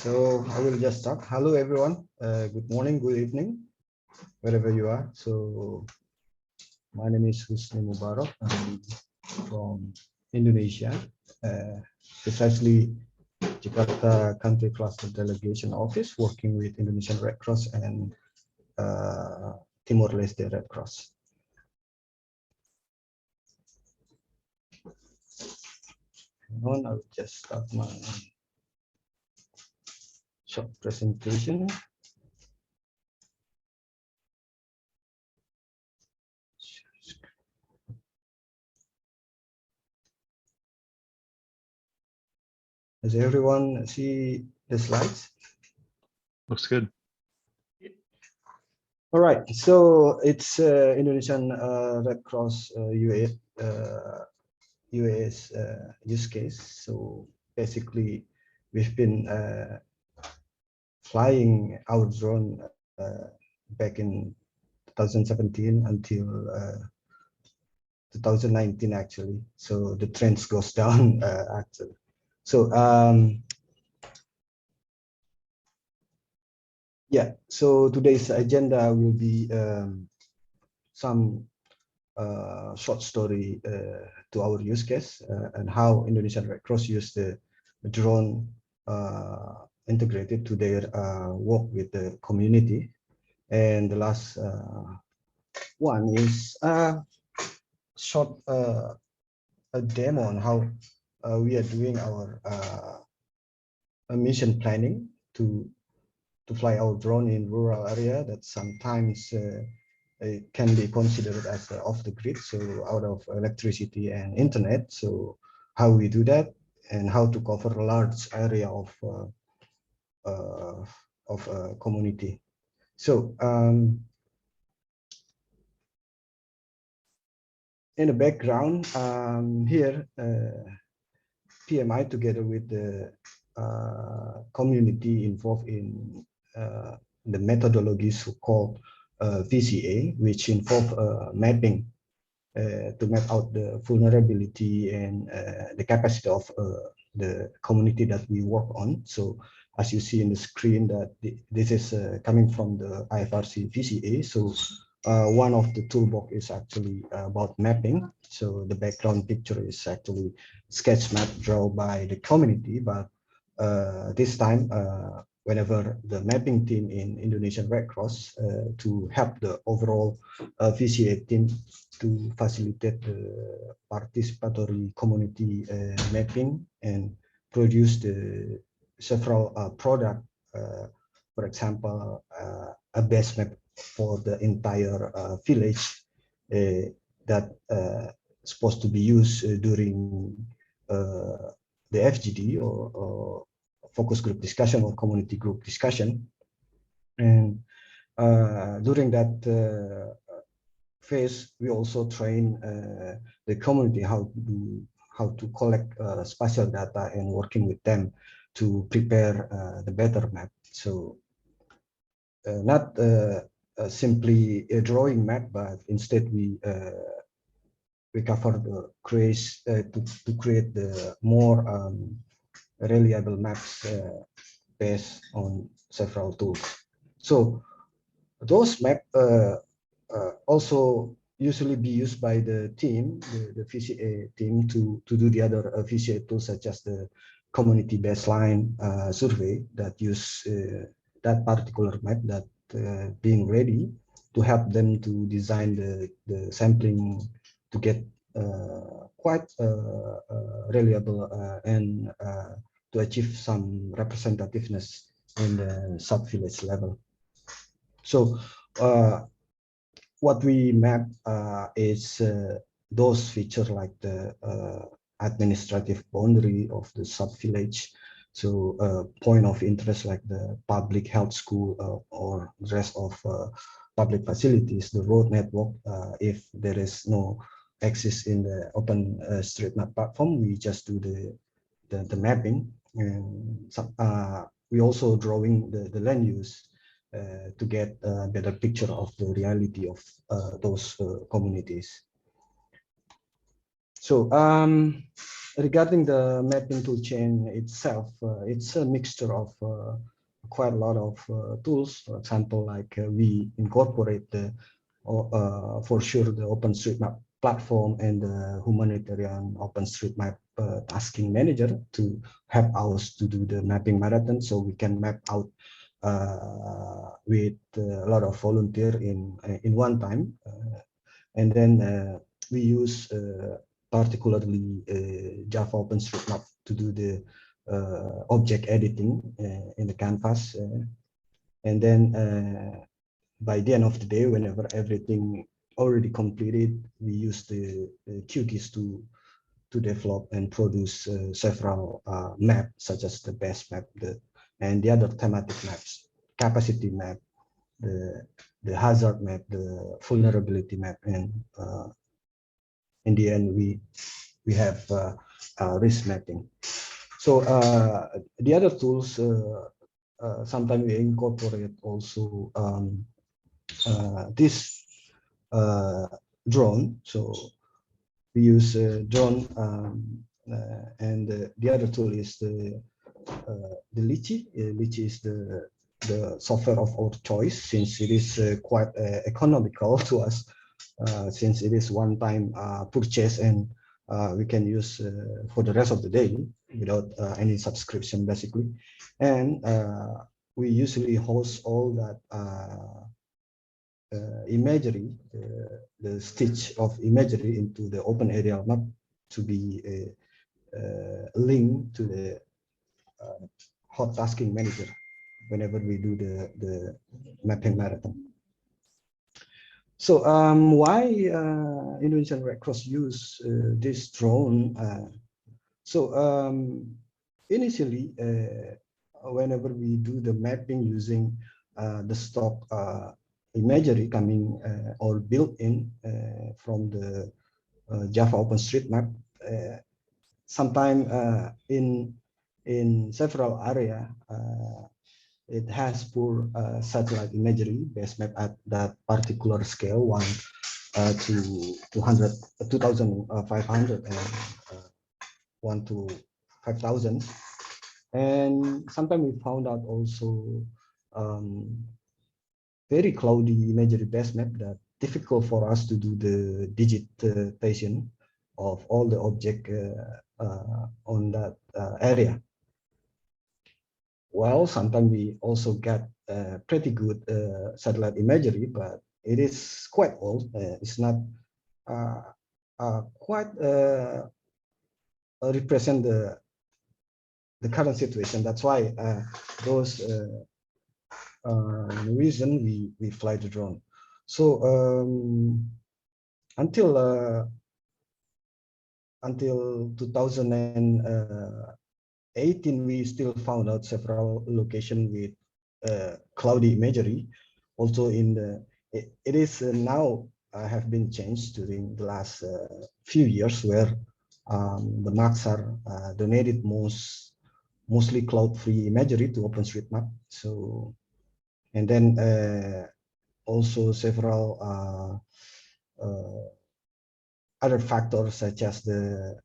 So I will just start. Hello, everyone. Good morning, good evening, wherever you are. So my name is Husni Mubarok. I'm from Indonesia, precisely Jakarta Country Cluster Delegation Office, working with Indonesian Red Cross and Timor Leste Red Cross. I will just start my short presentation. Does everyone see the slides? Looks good. All right, so it's Indonesian Red Cross UAS use case. So basically, we've been flying our drone back in 2017 until 2019 actually. So the trends goes down actually. So yeah, so today's agenda will be some short story to our use case and how Indonesian Red Cross use the drone integrated to their work with the community. And the last one is short a demo on how we are doing our mission planning to fly our drone in rural area that sometimes it can be considered as off the grid, so out of electricity and internet. So how we do that and how to cover a large area of community. So in the background here, PMI together with the community involved in the methodologies called VCA, which involve mapping to map out the vulnerability and the capacity of the community that we work on. So as you see in the screen, that this is coming from the IFRC VCA. So one of the toolbox is actually about mapping. So the background picture is actually sketch map drawn by the community, but this time whenever the mapping team in Indonesian Red Cross to help the overall VCA team to facilitate the participatory community mapping and produce the several product, for example, a base map for the entire village that supposed to be used during the FGD or focus group discussion or community group discussion. And during that phase, we also train the community how to collect spatial data and working with them to prepare the better map. So not simply a drawing map, but instead we cover the to create the more reliable maps based on several tools. So those maps also usually be used by the team, the VCA team, to do the other VCA tools such as the community baseline survey that use that particular map that being ready to help them to design the sampling to get quite reliable and to achieve some representativeness in the sub-village level. So what we map is those features like the administrative boundary of the sub-village. So point of interest like the public health school or the rest of public facilities, the road network. If there is no access in the open street map platform, we just do the mapping. And we also drawing the land use to get a better picture of the reality of those communities. So regarding the mapping toolchain itself, it's a mixture of quite a lot of tools. For example, like we incorporate the, for sure, the OpenStreetMap platform and the humanitarian OpenStreetMap tasking manager to help us to do the mapping marathon, so we can map out with a lot of volunteer in one time, and then we use particularly Java OpenStreetMap to do the object editing in the canvas, and then by the end of the day, whenever everything already completed, we use the QGIS to develop and produce several maps, such as the best map, and the other thematic maps, capacity map, the hazard map, the vulnerability map, and in the end we have risk mapping. So the other tools, sometimes we incorporate also this drone. So we use drone, and the other tool is the Lychee. Lychee is the software of our choice, since it is quite economical to us, since it is one-time purchase, and we can use for the rest of the day without any subscription, basically. And we usually host all that imagery, the stitch of imagery into the open area map to be linked to the hot tasking manager whenever we do the mapping marathon. So why Indonesian Red Cross use this drone? Initially, whenever we do the mapping using the stock imagery coming or built in from the Java OpenStreetMap, sometime in several area, it has poor satellite imagery base map at that particular scale, 1 to 200, 2,500, and 1 to 5,000. And sometimes we found out also very cloudy imagery base map that difficult for us to do the digitation of all the object on that area. Well, sometimes we also get pretty good satellite imagery, but it is quite old. It's not quite represent the current situation. That's why those reason we fly the drone. So until 2018, we still found out several locations with cloudy imagery. Also, it is now have been changed during the last few years, where the maps are donated mostly cloud-free imagery to OpenStreetMap. So, and then also several other factors, such as the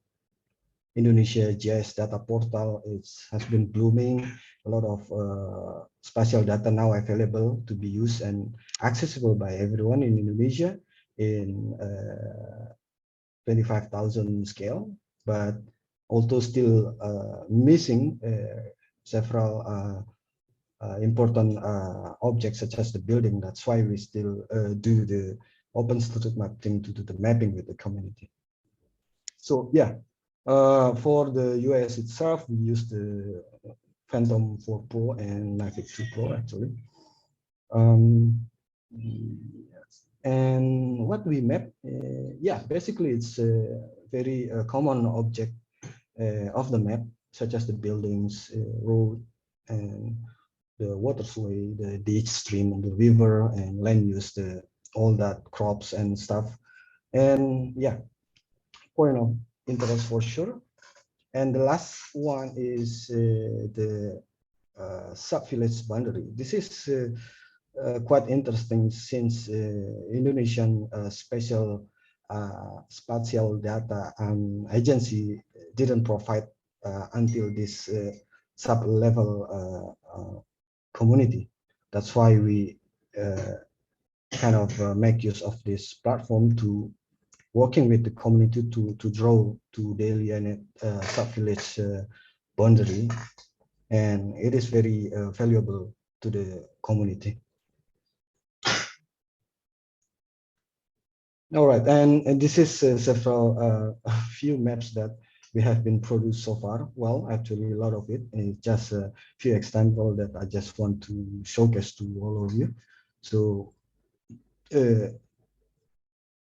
Indonesia GIS data portal has been blooming. A lot of spatial data now available to be used and accessible by everyone in Indonesia in 25,000 scale, but also still missing several important objects, such as the building. That's why we still do the OpenStreetMap thing to do the mapping with the community. So yeah, for the US itself, we use the Phantom 4 Pro and Mavic 2 Pro, actually. And what we map, yeah, basically it's a very common object of the map, such as the buildings, road, and the waterway, the ditch, stream, and the river, and land use, all that crops and stuff. And yeah, point of interest for sure. And the last one is the sub-village boundary. This is quite interesting, since Indonesian special spatial data agency didn't provide until this sub-level community. That's why we kind of make use of this platform to working with the community to draw to daily and sub-village boundary, and it is very valuable to the community. All right, and this is several few maps that we have been produced so far. Well, actually, a lot of it, and it's just a few examples that I just want to showcase to all of you. So,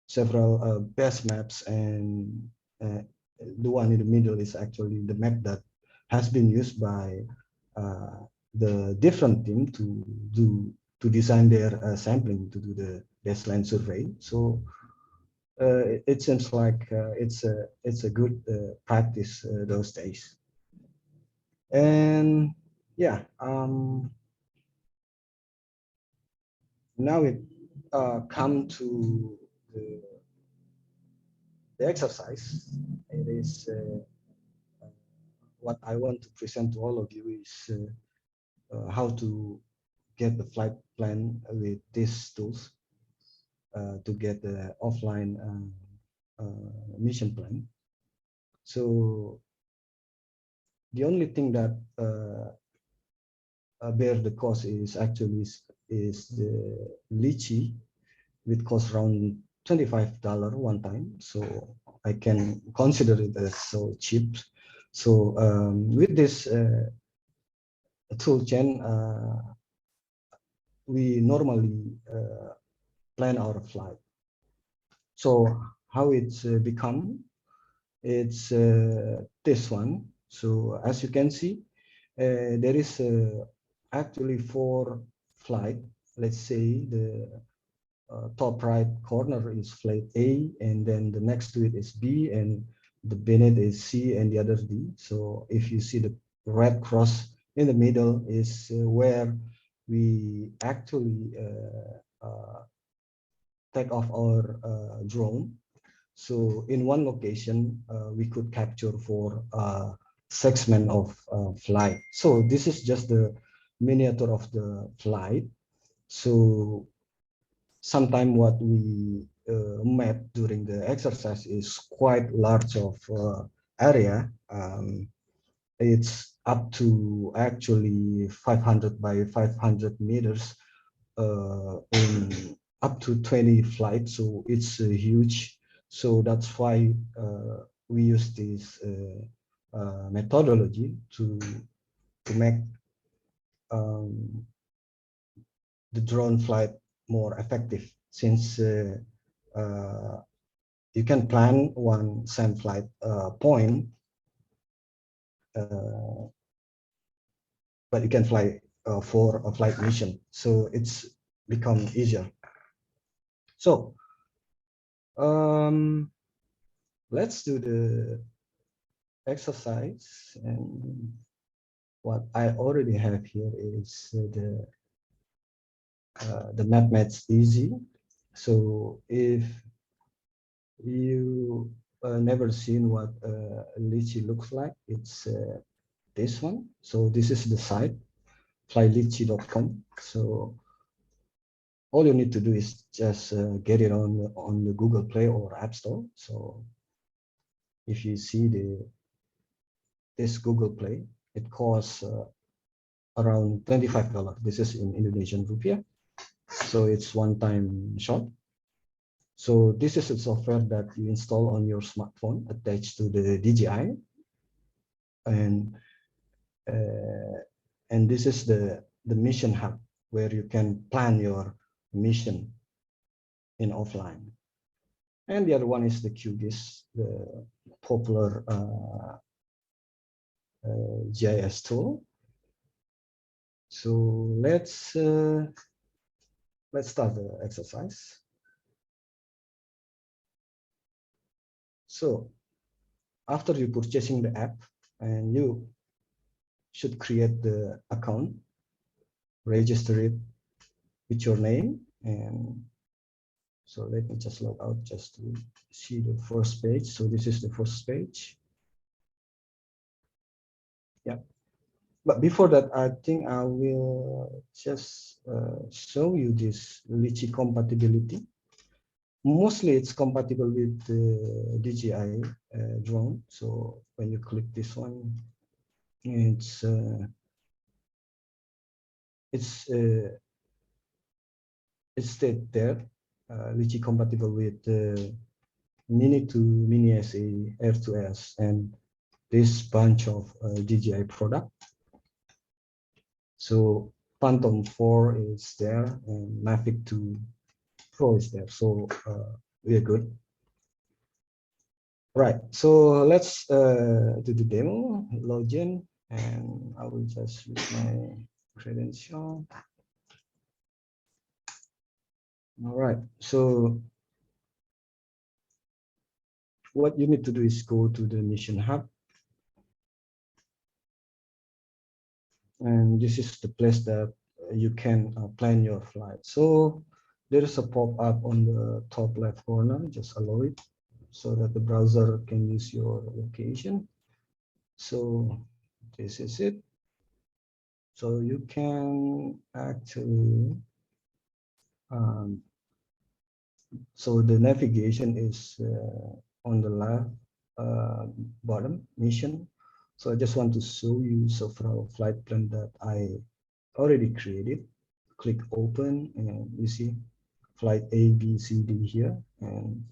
several best maps, and the one in the middle is actually the map that has been used by the different team to design their sampling to do the baseline survey. So it seems like it's a good practice those days. And yeah, now it come to the exercise. It is what I want to present to all of you is how to get the flight plan with these tools to get the offline mission plan. So the only thing that bear the cost is actually is the Lychee, which costs around $25 one time. So I can consider it as so cheap. So with this tool chain, we normally plan our flight. So how it's become, it's this one. So as you can see, there is actually 4 flight. Let's say the top right corner is flight A, and then the next to it is B, and the beneath is C, and the other D. So if you see the red cross in the middle is where we actually take off our drone. So in one location, we could capture for 6 men of flight. So this is just the miniature of the flight. So sometimes what we map during the exercise is quite large of area. It's up to actually 500 by 500 meters in up to 20 flights. So it's huge. So that's why we use this methodology to make the drone flight more effective, since you can plan one SAM flight point, but you can fly for a flight mission. So it's become easier. So let's do the exercise, and what I already have here is the map makes easy. So if you never seen what Lychee looks like, it's this one. So this is the site, flylychee.com. So all you need to do is just get it on the Google Play or App Store. So if you see this Google Play, it costs around $25. This is in Indonesian rupiah. So it's one-time shot. So this is a software that you install on your smartphone attached to the DJI, and this is the mission hub where you can plan your mission in offline. And the other one is the QGIS, the popular GIS tool. So let's start the exercise. So after you purchasing the app, and you should create the account, register it with your name, and So let me just log out just to see the first page. So this is the first page. Yeah. But before that, I think I will just show you this Lychee compatibility. Mostly it's compatible with the DJI drone. So when you click this one, it's stated there, Lychee compatible with Mini to Mini SA, Air to S, and this bunch of DJI product. So Phantom 4 is there, and Mavic 2 Pro is there. So we are good. Right. So let's do the demo, login, and I will just use my credential. All right. So what you need to do is go to the Mission Hub. And this is the place that you can plan your flight. So there is a pop-up on the top left corner, just allow it so that the browser can use your location. So this is it. So you can actually, so the navigation is on the left bottom, mission. So I just want to show you several flight plan that I already created. Click open and you see flight A, B, C, D here, and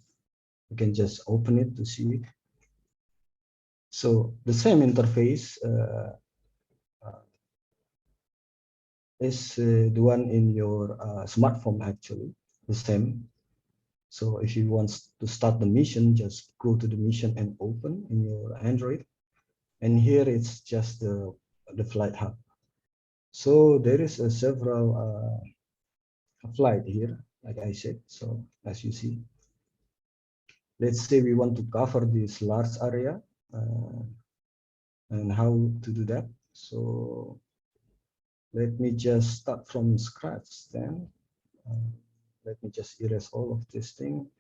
you can just open it to see it. So the same interface is the one in your smartphone, actually, the same. So if you want to start the mission, just go to the mission and open in your Android. And here it's just the flight hub. So there is several flight here, like I said. So as you see, let's say we want to cover this large area and how to do that. So let me just start from scratch then. Let me just erase all of this thing.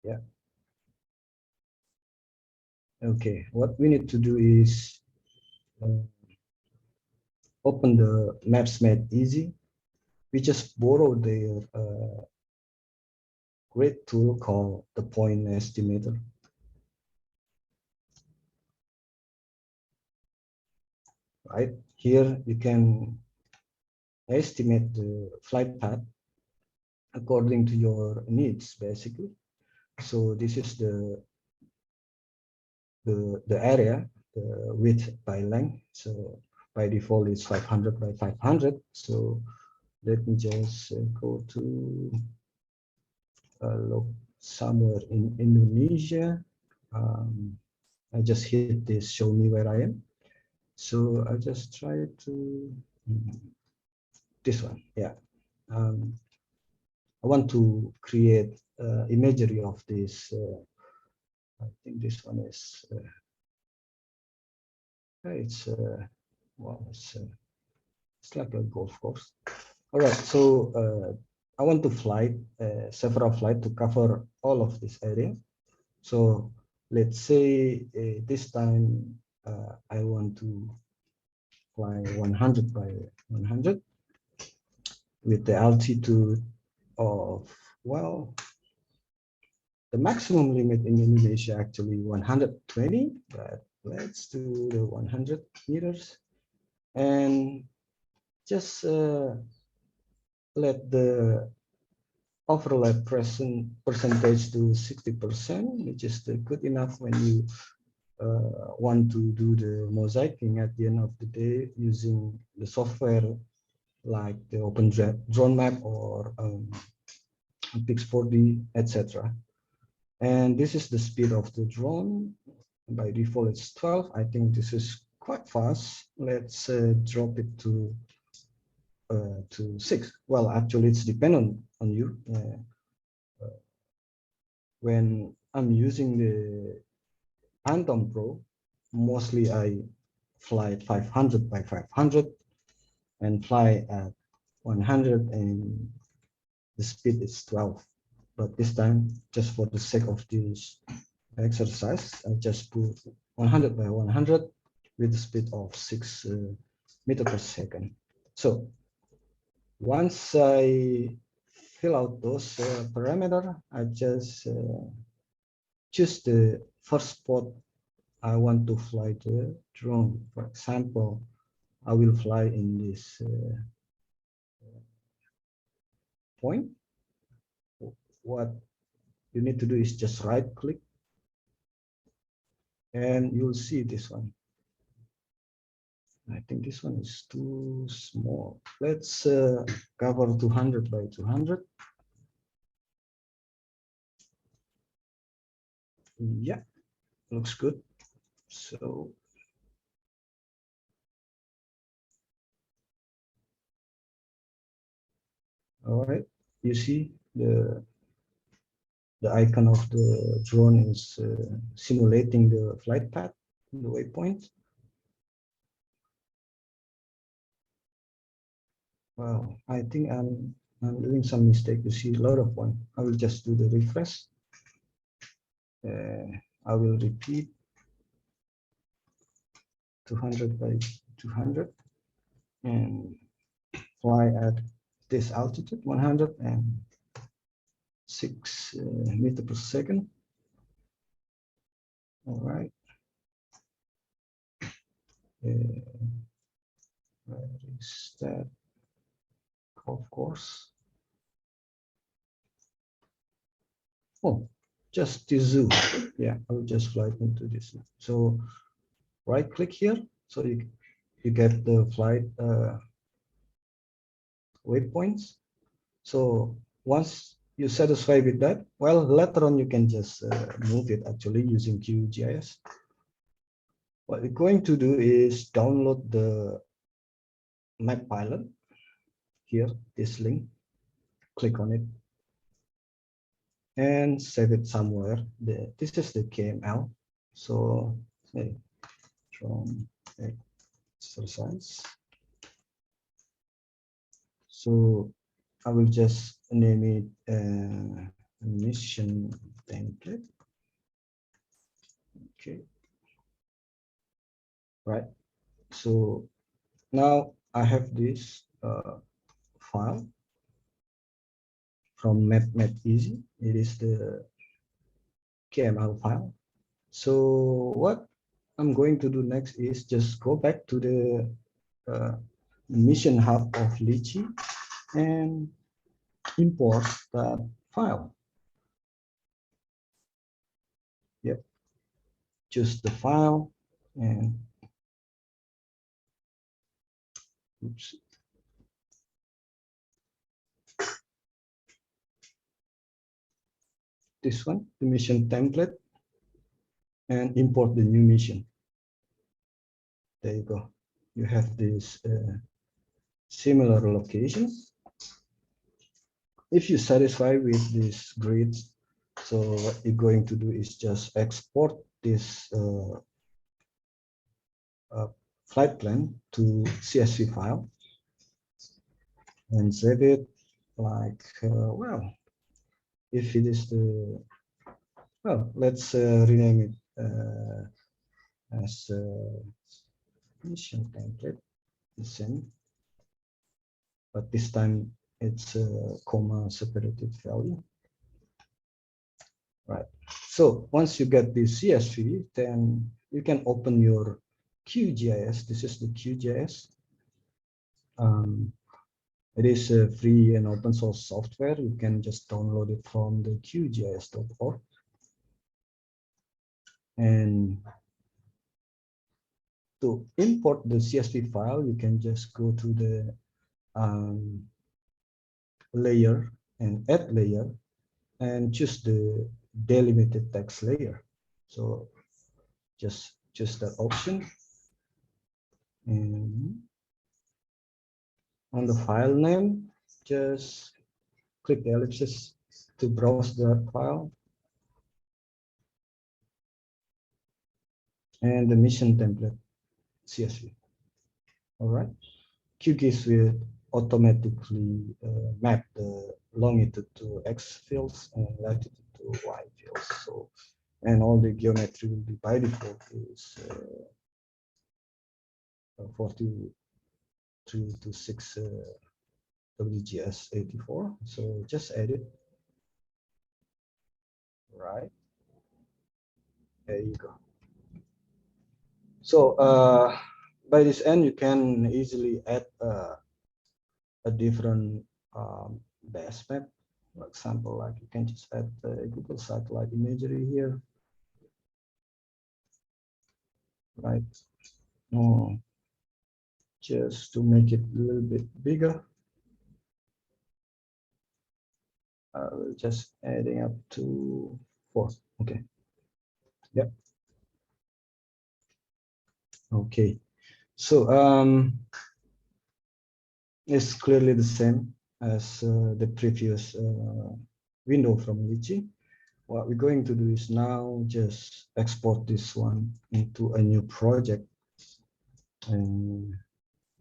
Yeah. Okay, what we need to do is open the Maps Made Easy. We just borrow their great tool called the point estimator. Right here, you can estimate the flight path according to your needs, basically. So this is the area, the width by length. So by default, it's 500 by 500. So let me just go to look somewhere in Indonesia. I just hit this show me where I am. So I just try to this one. Yeah. I want to create imagery of this. I think this one is it's well, it's like a golf course. All right, so I want to fly several flights to cover all of this area. So let's say this time I want to fly 100 by 100 with the altitude of, well, the maximum limit in Indonesia actually 120, but let's do the 100 meters and just let the overlap percentage to 60%, which is good enough when you want to do the mosaicing at the end of the day using the software like the Open Drone Map or Pix4D, etc. And this is the speed of the drone. By default, it's 12. I think this is quite fast. Let's drop it to 6. Well, actually, it's dependent on you. When I'm using the Phantom Pro, mostly I fly 500 by 500 and fly at 100 and the speed is 12. But this time, just for the sake of this exercise, I just put 100 by 100 with the speed of 6 meter per second. So once I fill out those parameters, I just choose the first spot I want to fly the drone. For example, I will fly in this point. What you need to do is just right click and you'll see this one. I think this one is too small. Let's cover 200 by 200. Yeah, looks good. So all right, you see the icon of the drone is simulating the flight path, the waypoint. Wow, I think I'm doing some mistake. You see a lot of one. I will just do the refresh. I will repeat 200 by 200 and fly at this altitude 106 meter per second. All right. Where is that golf course? Oh, just the zoo. Yeah, I will just fly into this. So right click here. So you get the flight waypoints. So once you're satisfied with that, well, later on you can just move it actually using QGIS. What we're going to do is download the map pilot here, this link, click on it and save it somewhere. This is the KML. So say from exercise. So I will just name it mission template. Okay. Right. So now I have this file from MapEasy. It is the KML file. So what I'm going to do next is just go back to the mission hub of Lychee and import that file. Yep, choose the file and oops. This one, the mission template, and import the new mission. There you go. You have this similar locations. If you're satisfied with this grid, so what you're going to do is just export this flight plan to CSV file and save it like, well, if it is the, well, let's rename it as mission template, the same, but this time it's a comma separated value. Right. So once you get the CSV, then you can open your QGIS. This is the QGIS. It is a free and open source software. You can just download it from the QGIS.org. And to import the CSV file, you can just go to the layer and add layer and choose the delimited text layer. So just choose that option. And on the file name, just click the ellipsis to browse the file. And the mission template, CSV. All right. QGIS will automatically map the longitude to X fields and latitude to Y fields. So, and all the geometry will be by default is 43 to 6 WGS 84. So just edit. Right. There you go. So by this end, you can easily add a different base map. For example, like you can just add the Google satellite imagery here, right? Just to make it a little bit bigger. Just adding up to 4. Okay. Yep. Okay. So it's clearly the same as the previous window from Lychee. What we're going to do is now just export this one into a new project and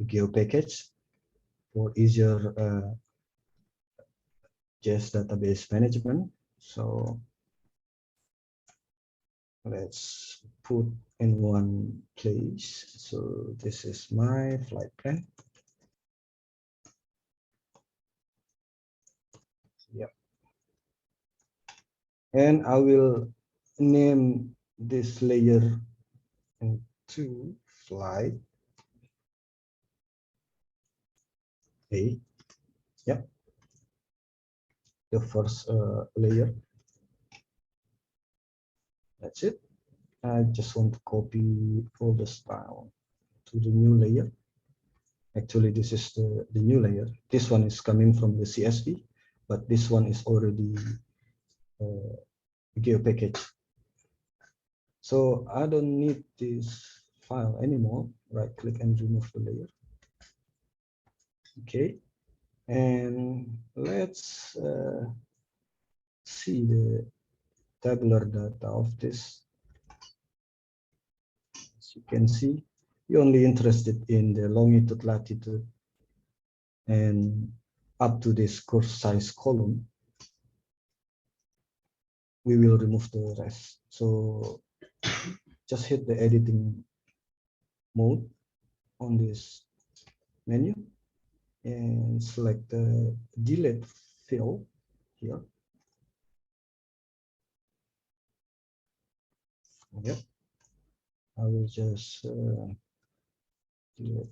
geo package for easier GIS database management. So let's put in one place. So this is my flight plan. Yep. And I will name this layer into flight A. Yep. The first layer. That's it. I just want to copy all the style to the new layer. Actually, this is the new layer. This one is coming from the CSV, but this one is already geo package. So I don't need this file anymore. Right click and remove the layer. Okay. And let's see the tabular data of this. As you can see, you're only interested in the longitude, latitude, and up to this course size column. We will remove the rest. So just hit the editing mode on this menu and select the delete fill here. Yep. I will just delete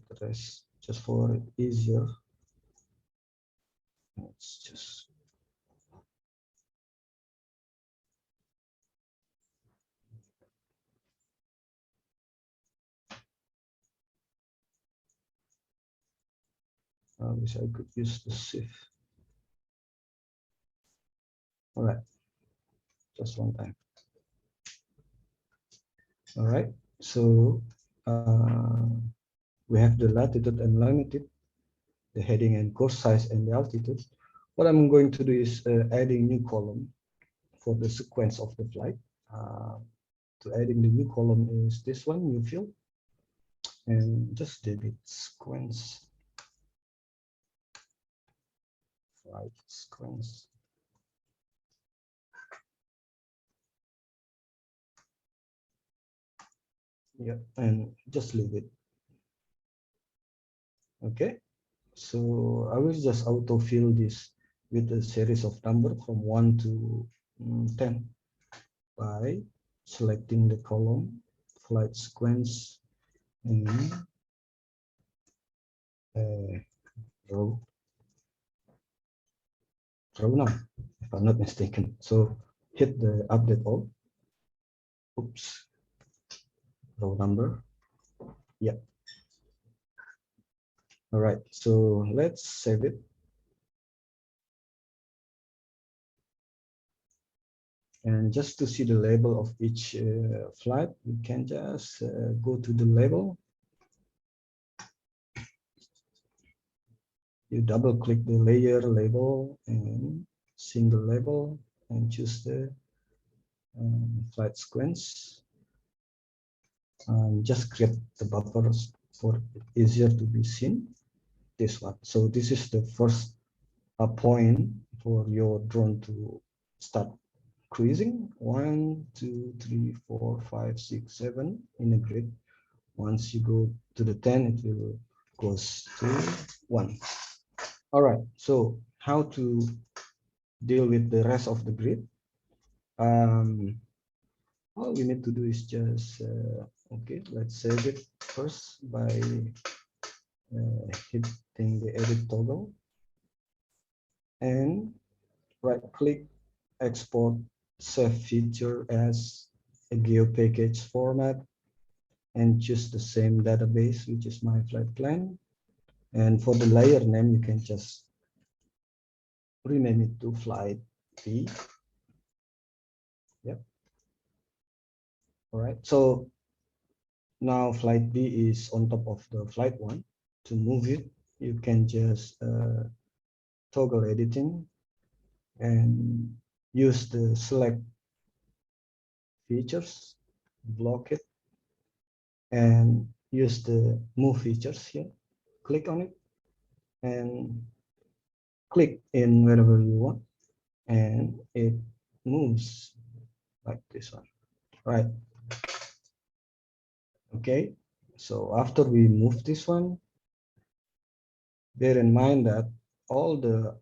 the rest just for it easier. Let's just I wish I could use the shift. All right, just one time. All right, so we have the latitude and longitude, the heading and course size and the altitude. What I'm going to do is adding new column for the sequence of the flight. To adding the new column is this one, new field, and just delete sequence. Flight sequence. Yeah, and just leave it. Okay, so I will just autofill this with a series of numbers from 1 to 10 by selecting the column flight sequence and row number, if I'm not mistaken. So hit the update all. Oops, row number. Yeah. All right, so let's save it. And just to see the label of each flight, we can just go to the label. You double click the layer label and single label and choose the flight sequence. Just create the buffers for it easier to be seen. this one. So this is the first point for your drone to start cruising. 1, 2, 3, 4, 5, 6, 7 in a grid. Once you go to the 10, it will goes to 1. All right, so how to deal with the rest of the grid? All we need to do is just, okay, let's save it first by hitting the edit toggle and right click, export save feature as a geo package format and choose the same database, which is my flight plan. And for the layer name, you can just rename it to flight B. Yep. All right. So now flight B is on top of the flight 1. To move it, you can just toggle editing and use the select features, block it, and use the move features here. Click on it and click in wherever you want, and it moves like this one, right? Okay, so after we move this one, bear in mind that all the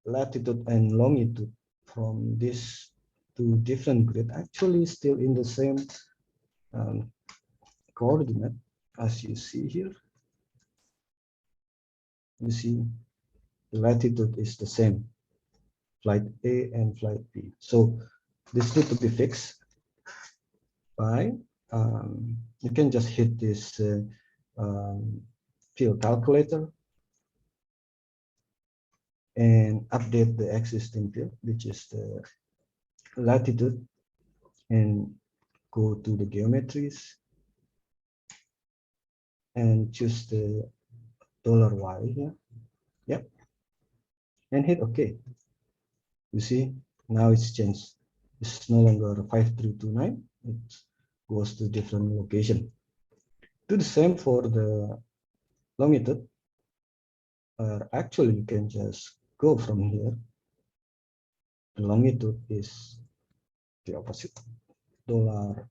latitude and longitude from these two different grid actually still in the same coordinate as you see here. You see the latitude is the same, flight A and flight B. So this need to be fixed by you can just hit this field calculator and update the existing field, which is the latitude, and go to the geometries and choose the $y here. Yep. And hit OK. You see, now it's changed. It's no longer 5329. It goes to different location. Do the same for the longitude. Actually, you can just go from here. The longitude is the opposite,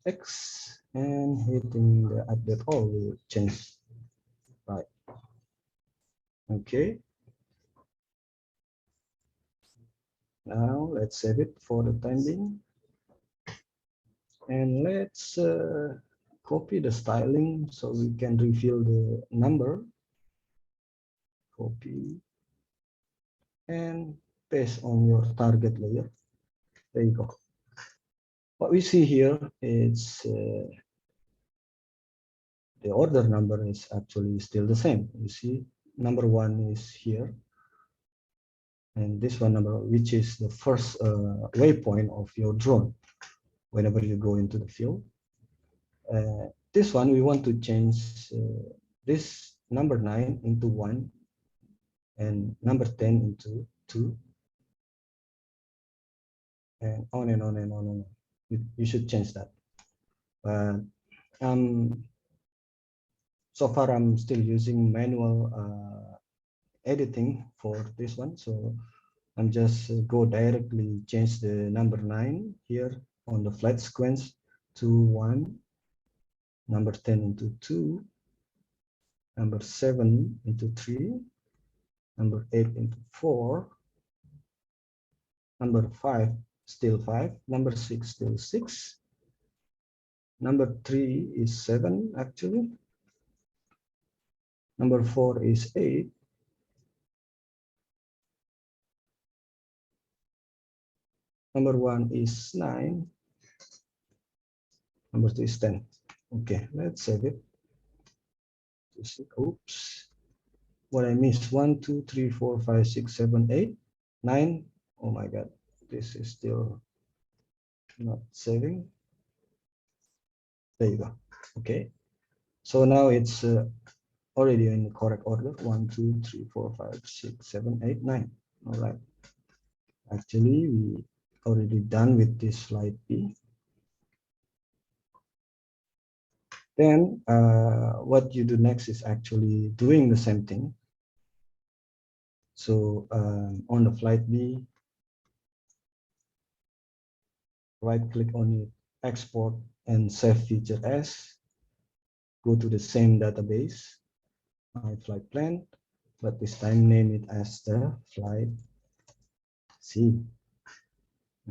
$x, and hitting the update all will change. Right. Okay. Now let's save it for the time being. And let's copy the styling so we can refill the number. Copy and paste on your target layer. There you go. What we see here is the order number is actually still the same. You see, number 1 is here, and this one number, which is the first waypoint of your drone whenever you go into the field. This one we want to change this number 9 into 1 and number 10 into 2, and on and on and on and on. You should change that. But so far I'm still using manual editing for this one, so I'm just go directly change the number 9 here on the flight sequence to 1, number 10 into 2, number 7 into 3, number 8 into 4, number 5 still 5, number 6 still 6, number 3 is 7 actually, number 4 is 8, number 1 is 9, number 2 is 10. Okay, let's save it. Oops, what I missed, 1, 2, 3, 4, 5, 6, 7, 8, 9. Oh my God, this is still not saving. There you go. Okay, so now it's already in the correct order. 1, 2, 3, 4, 5, 6, 7, 8, 9. All right. Actually, we already done with this flight B. Then what you do next is actually doing the same thing So on the flight B, right click on it, export and save feature as, go to the same database, my flight plan, but this time name it as the flight C.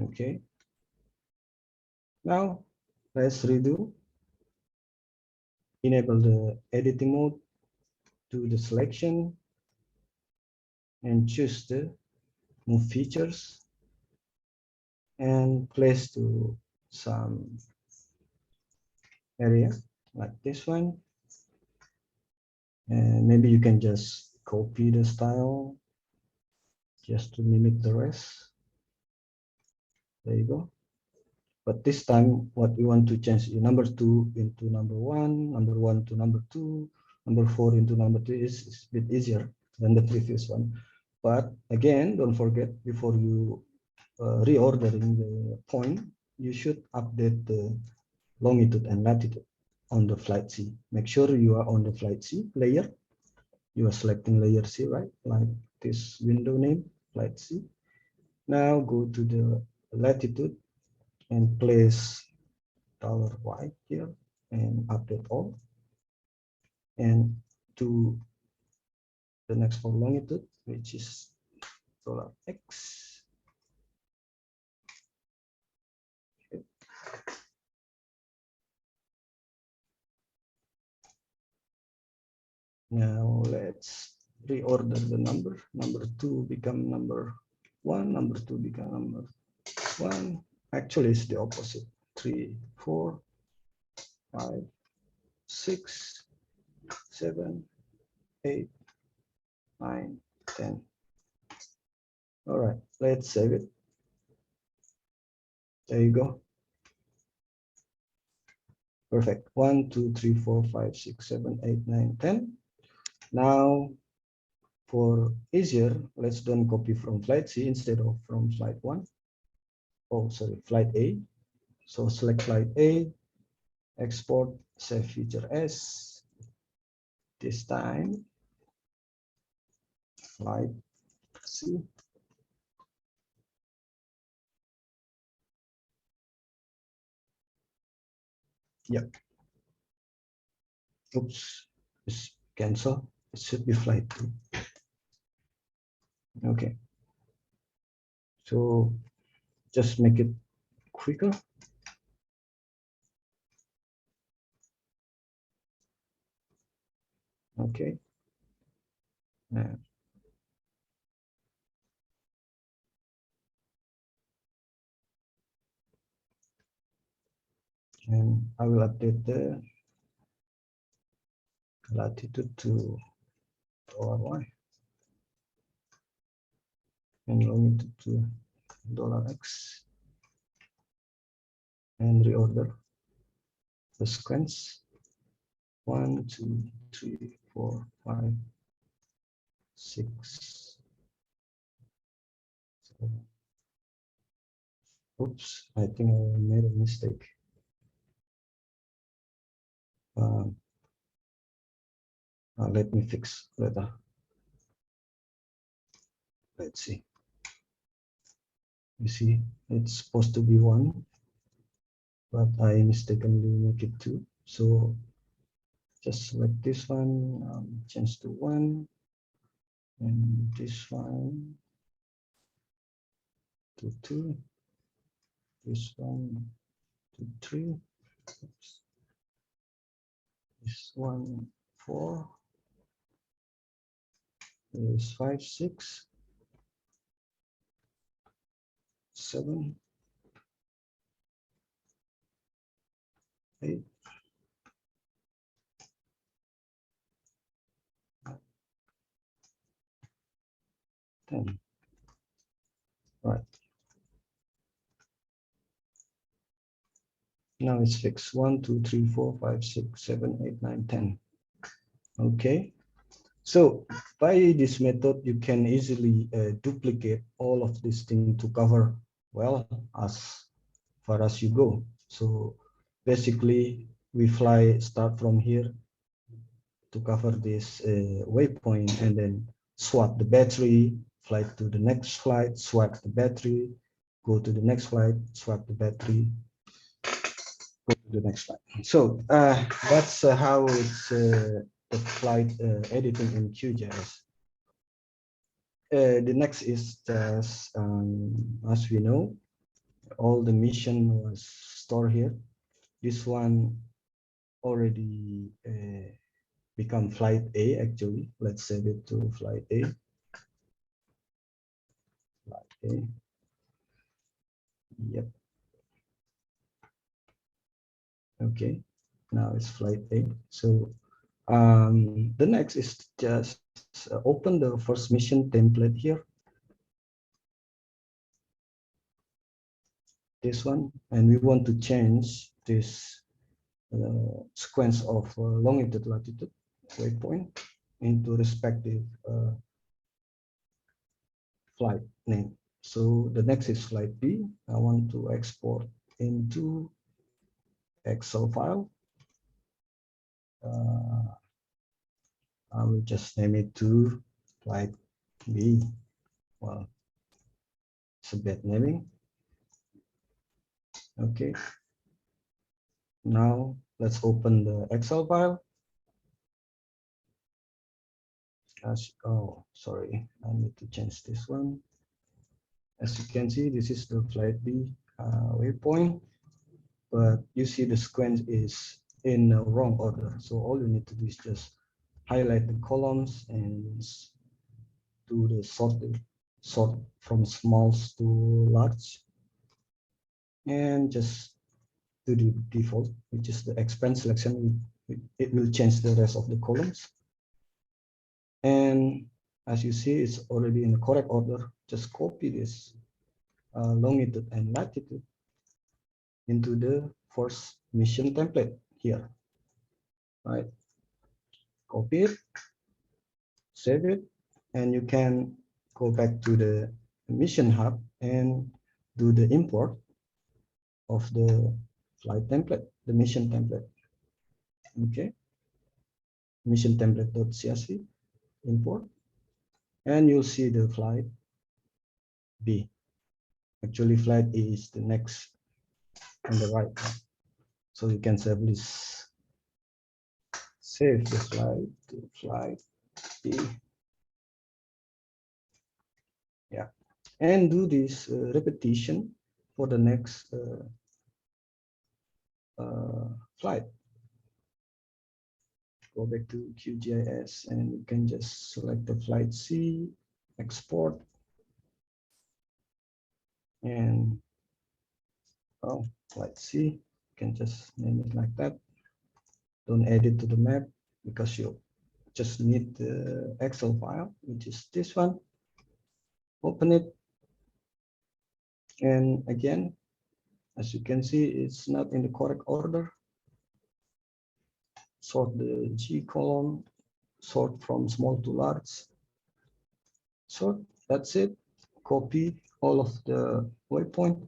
Okay. Now let's redo. Enable the editing mode, do the selection and choose the move features and place to some area like this one. And maybe you can just copy the style just to mimic the rest. There you go. But this time, what we want to change is number 2 into number 1, number 1 to number 2, number 4 into number 2 is a bit easier than the previous one. But again, don't forget, before you reordering the point, you should update the longitude and latitude on the flight C. Make sure you are on the flight C layer. You are selecting layer C, right? Like this window name, flight C. Now go to the latitude and place $Y here and update all. And to the next for longitude, which is $X. Okay. Now let's reorder the number. Number 2 become number 1, number 2 become number 1. Actually, it's the opposite. 3, 4, 5, 6, 7, 8, 9, 10. All right, let's save it. There you go. Perfect. 1, 2, 3, 4, 5, 6, 7, 8, 9, 10. Now, for easier, let's don't copy from flight C instead of from flight 1. Oh, sorry, flight A. So select flight A, export, save feature as. This time, flight C. Yep. Oops, it's cancel. It should be flight 2. Okay. So just make it quicker. Okay. And I will update the latitude to $Y and longitude to $X and reorder the sequence 1, 2, 3, 4, 5, 6, 7. Oops, I think I made a mistake. Let me fix later. Let's see. You see, it's supposed to be 1, but I mistakenly make it 2. So just select this one, change to 1, and this one to 2, this one to 3, oops. This one 4, this 5, 6, 7, 8, 9, 10. Right. Now it's fixed. 1, 2, 3, 4, 5, 6, 7, 8, 9, 10. Okay. So by this method, you can easily duplicate all of these things to cover well as far as you go. So basically, we start from here to cover this waypoint, and then swap the battery, flight to the next flight, swap the battery, go to the next flight, swap the battery, go to the next flight. So that's how it's the flight editing in QGIS. The next is just, as we know, all the mission was stored here. This one already become flight A actually. Let's save it to flight A. Flight A. Yep. Okay. Now it's flight A. So the next is just open the first mission template here. This one, and we want to change this sequence of longitude latitude waypoint into respective flight name. So the next is flight B. I want to export into Excel file. I will just name it to flight B. Well, it's a bad naming. Okay. Now let's open the Excel file. Oh, sorry, I need to change this one. As you can see, this is the flight B waypoint, but you see the sequence is in the wrong order. So all you need to do is just highlight the columns and do the sort from smalls to large, and just do the default, which is the expand selection. It will change the rest of the columns. And as you see, it's already in the correct order. Just copy this longitude and latitude into the first mission template here. Right? Copy it, save it, and you can go back to the mission hub and do the import of the flight template, the mission template. Okay. Mission template.csv, import, and you'll see the flight B. Actually, flight A is the next on the right. So you can simply save the flight to flight B. Yeah, and do this repetition for the next flight. Go back to QGIS and you can just select the flight C, export, and oh, flight C, you can just name it like that. Don't add it to the map because you just need the Excel file, which is this one. Open it, and again, as you can see, it's not in the correct order. Sort the G column, sort from small to large. So that's it. Copy all of the waypoint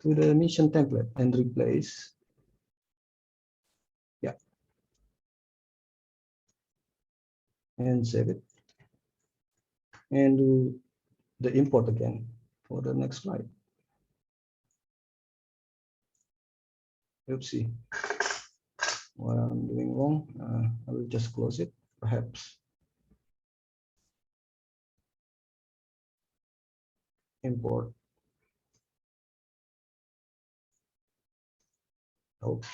to the mission template and replace. Yeah. And save it. And do the import again for the next slide. Oopsie. What I'm doing wrong, I will just close it, perhaps. Import. Oops.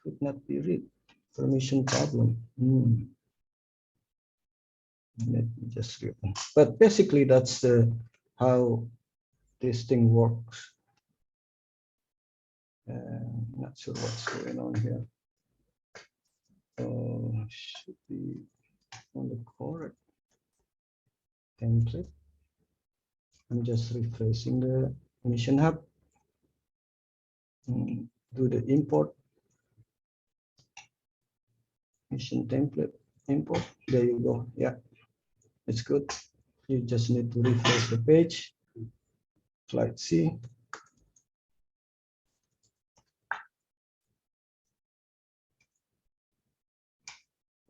Could not be read. Permission problem. Let me just reopen. But basically, that's how this thing works. Not sure what's going on here. Should be on the correct template. I'm just refreshing the mission hub. Do the import. Mission template import. There you go. Yeah, it's good. You just need to refresh the page. Flight C.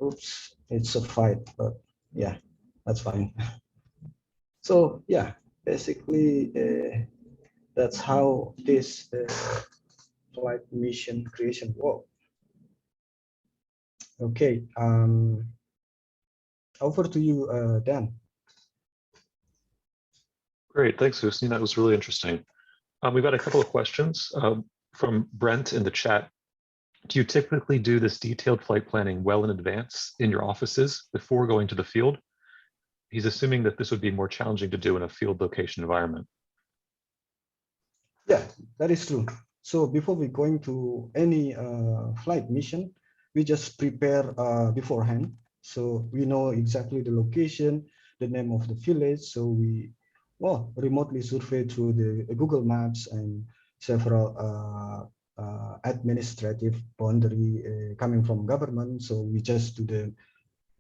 Oops, it's a fight, but yeah, that's fine. So yeah, basically that's how this flight mission creation work. Okay, over to you, Dan. Great, thanks, Husni. That was really interesting. We've got a couple of questions from Brent in the chat. Do you typically do this detailed flight planning well in advance in your offices before going to the field? He's assuming that this would be more challenging to do in a field location environment. Yeah, that is true. So before we going to any flight mission, we just prepare beforehand. So we know exactly the location, the name of the village. So we remotely survey through the Google Maps and several administrative boundary coming from government. So we just do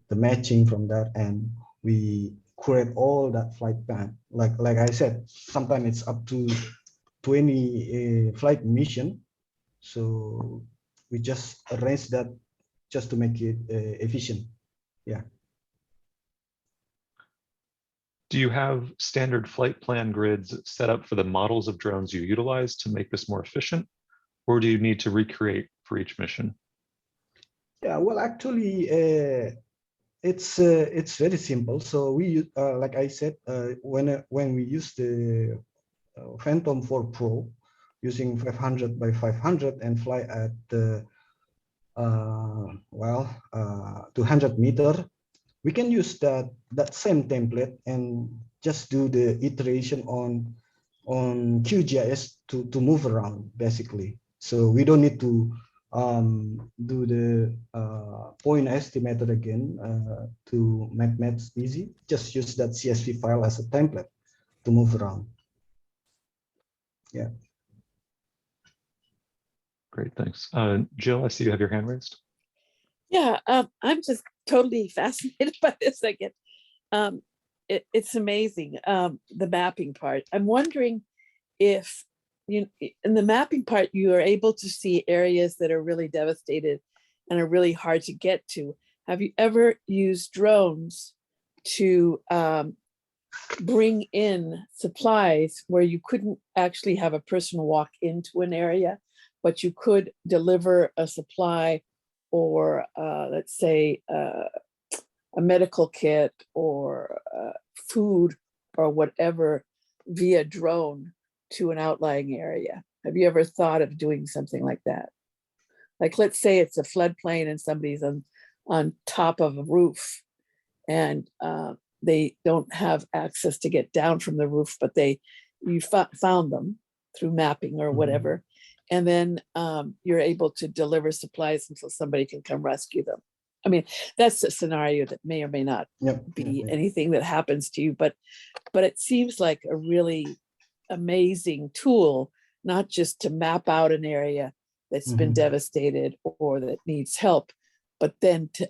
the matching from that, and we create all that flight plan. Like I said, sometimes it's up to 20 flight mission. So we just arrange that just to make it efficient. Yeah. Do you have standard flight plan grids set up for the models of drones you utilize to make this more efficient? Or do you need to recreate for each mission? Yeah, well, actually, it's very simple. So we, like I said, when we use the Phantom 4 Pro using 500 by 500 and fly at 200 meter, we can use that same template and just do the iteration on QGIS to move around basically. So we don't need to do the point estimator again to make maths easy. Just use that CSV file as a template to move around. Yeah. Great, thanks. Jill, I see you have your hand raised. Yeah, I'm just totally fascinated by this. I get, it's amazing, the mapping part. I'm wondering if in the mapping part, you are able to see areas that are really devastated and are really hard to get to. Have you ever used drones to bring in supplies where you couldn't actually have a person walk into an area, but you could deliver a supply or let's say a medical kit or food or whatever via drone to an outlying area? Have you ever thought of doing something like that? Like, let's say it's a floodplain and somebody's on top of a roof and they don't have access to get down from the roof, but you found them through mapping or whatever. And then you're able to deliver supplies until somebody can come rescue them. I mean, that's a scenario that may or may not be anything that happens to you, but it seems like a really amazing tool, not just to map out an area that's been devastated or that needs help, but then to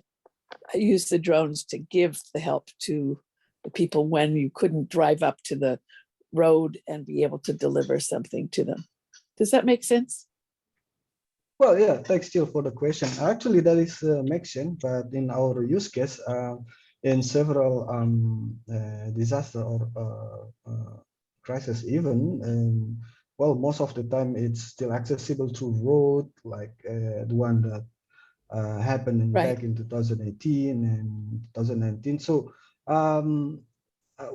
use the drones to give the help to the people when you couldn't drive up to the road and be able to deliver something to them. Does that make sense? Well, yeah, thanks, Jill, for the question. Actually, that is makes sense, but in our use case, in several disaster or crisis even, well, most of the time it's still accessible through road, like the one that happened back in 2018 and 2019. So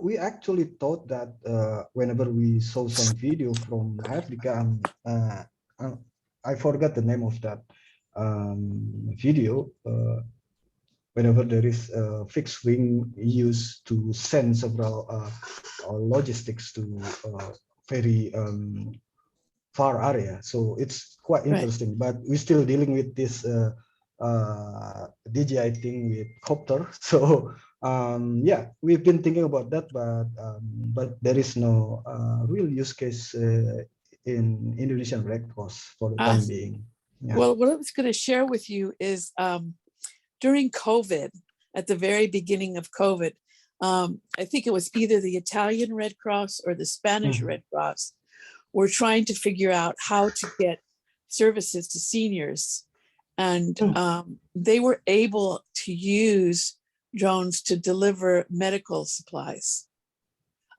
we actually thought that whenever we saw some video from Africa, I forgot the name of that video. Whenever there is a fixed wing used to send several logistics to very far area, so it's quite interesting. But we're still dealing with this DJI thing with copter. So yeah, we've been thinking about that, but there is no real use case in Indonesian Red Cross for the time being. Yeah. Well, what I was going to share with you is during COVID, at the very beginning of COVID, I think it was either the Italian Red Cross or the Spanish Red Cross were trying to figure out how to get services to seniors and they were able to use drones to deliver medical supplies.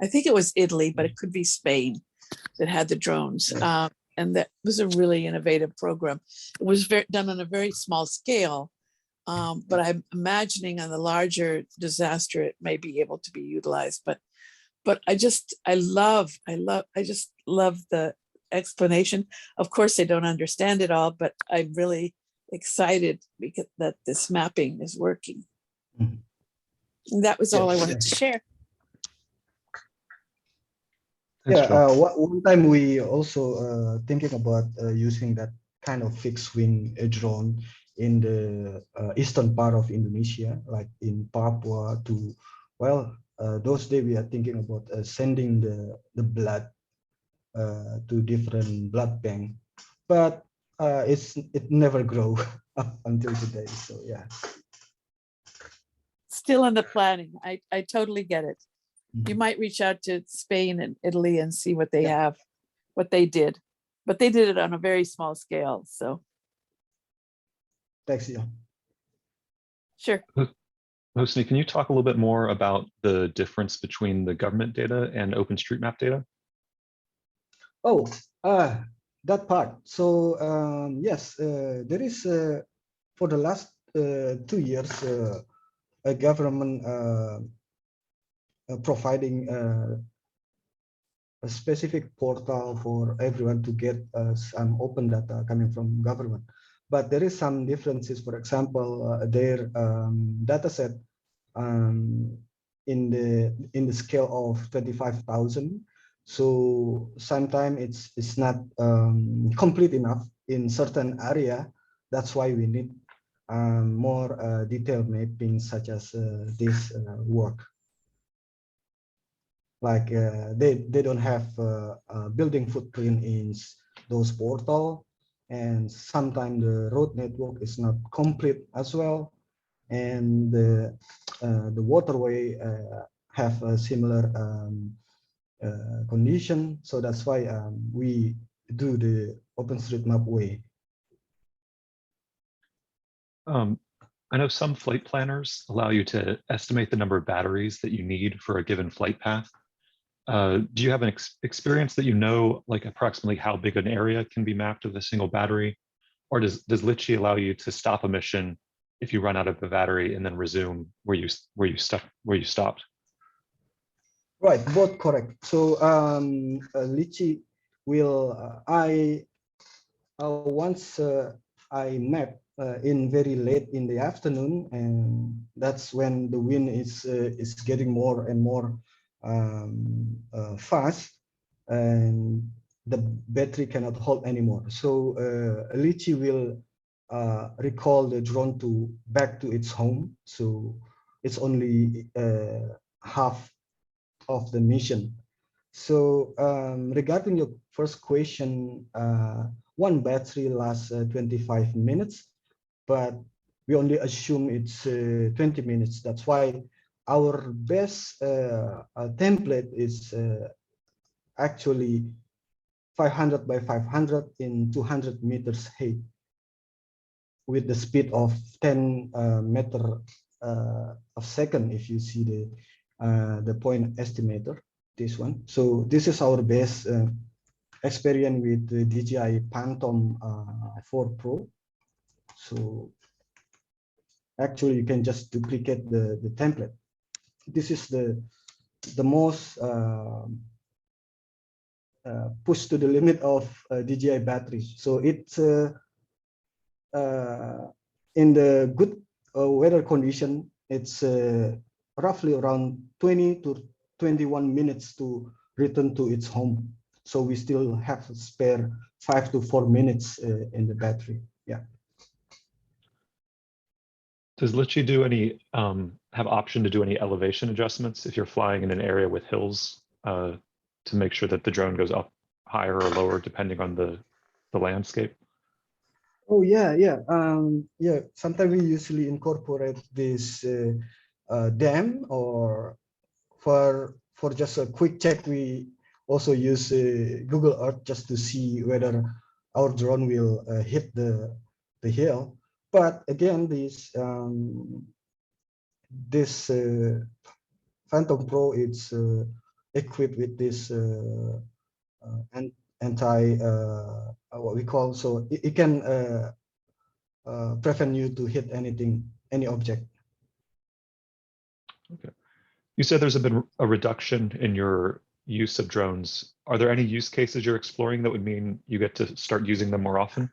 I think it was Italy, but it could be Spain that had the drones. And that was a really innovative program. It was done on a very small scale, but I'm imagining on the larger disaster, it may be able to be utilized. But I just love the explanation. Of course, I don't understand it all, but I'm really excited because that this mapping is working. And that was all I wanted to share. One time we also thinking about using that kind of fixed wing drone in the eastern part of Indonesia, like in Papua to, well, those days we are thinking about sending the blood to different blood bank, but it never grow up until today. So yeah. Still in the planning. I totally get it. You might reach out to Spain and Italy and see what they have, what they did, but they did it on a very small scale. So. Thanks, Jan. Sure. Husni, can you talk a little bit more about the difference between the government data and OpenStreetMap data? Oh, that part. So yes, there is for the last 2 years a government providing a specific portal for everyone to get some open data coming from government. But there is some differences. For example, their data set in the scale of 25,000. So sometimes it's not complete enough in certain area. That's why we need more detailed mapping, such as this work. Like they don't have a building footprint in those portal, and sometimes the road network is not complete as well, and the waterway have a similar condition. So that's why we do the OpenStreetMap way. I know some flight planners allow you to estimate the number of batteries that you need for a given flight path. Do you have an experience that you know, like approximately how big an area can be mapped with a single battery? Or does Lychee allow you to stop a mission if you run out of a battery and then resume where you stopped? Right, both correct. So Lychee will once I map in very late in the afternoon, and that's when the wind is getting more and more fast, and the battery cannot hold anymore. So Lychee will recall the drone back to its home. So it's only half of the mission. So regarding your first question, one battery lasts 25 minutes, but we only assume it's 20 minutes. That's why our best template is actually 500 by 500 in 200 meters height with the speed of 10 meter a second. If you see the point estimator, this one. So this is our best experience with the DJI Phantom 4 Pro. So actually you can just duplicate the template. This is the most push to the limit of DJI batteries. So it's in the good weather condition, it's roughly around 20 to 21 minutes to return to its home. So we still have a spare 5 to 4 minutes in the battery. Yeah. Does Lychee do any have option to do any elevation adjustments if you're flying in an area with hills to make sure that the drone goes up higher or lower depending on the landscape? Oh yeah, yeah, yeah. Sometimes we usually incorporate this dam, or for just a quick check, we also use Google Earth just to see whether our drone will hit the hill. But again, this Phantom Pro, it's equipped with this anti what we call, so it can prevent you to hit any object. Okay. You said there's been a reduction in your use of drones. Are there any use cases you're exploring that would mean you get to start using them more often?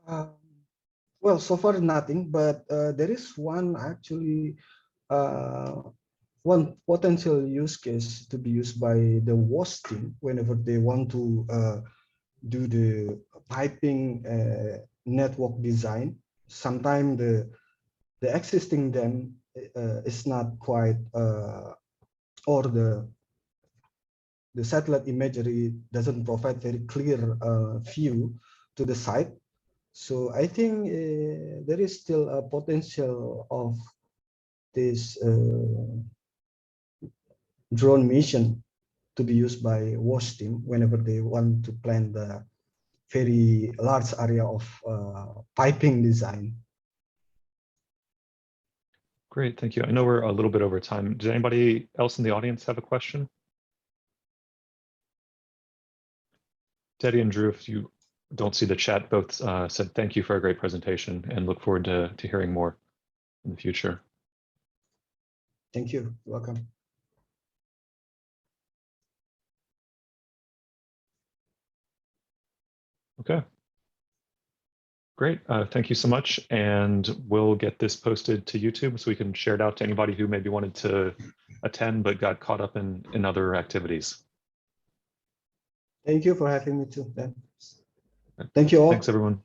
Well, so far nothing, but there is one actually, one potential use case to be used by the WAS team whenever they want to do the piping network design. Sometimes the existing dam is not quite, or the satellite imagery doesn't provide very clear view to the site. So I think there is still a potential of this drone mission to be used by WAS team whenever they want to plan the very large area of piping design. Great, thank you. I know we're a little bit over time. Does anybody else in the audience have a question? Teddy and Drew, if you don't see the chat, both said thank you for a great presentation and look forward to hearing more in the future. Thank you. Welcome. Okay. Great. Thank you so much. And we'll get this posted to YouTube so we can share it out to anybody who maybe wanted to attend but got caught up in other activities. Thank you for having me too, Ben. Thank you all. Thanks, everyone.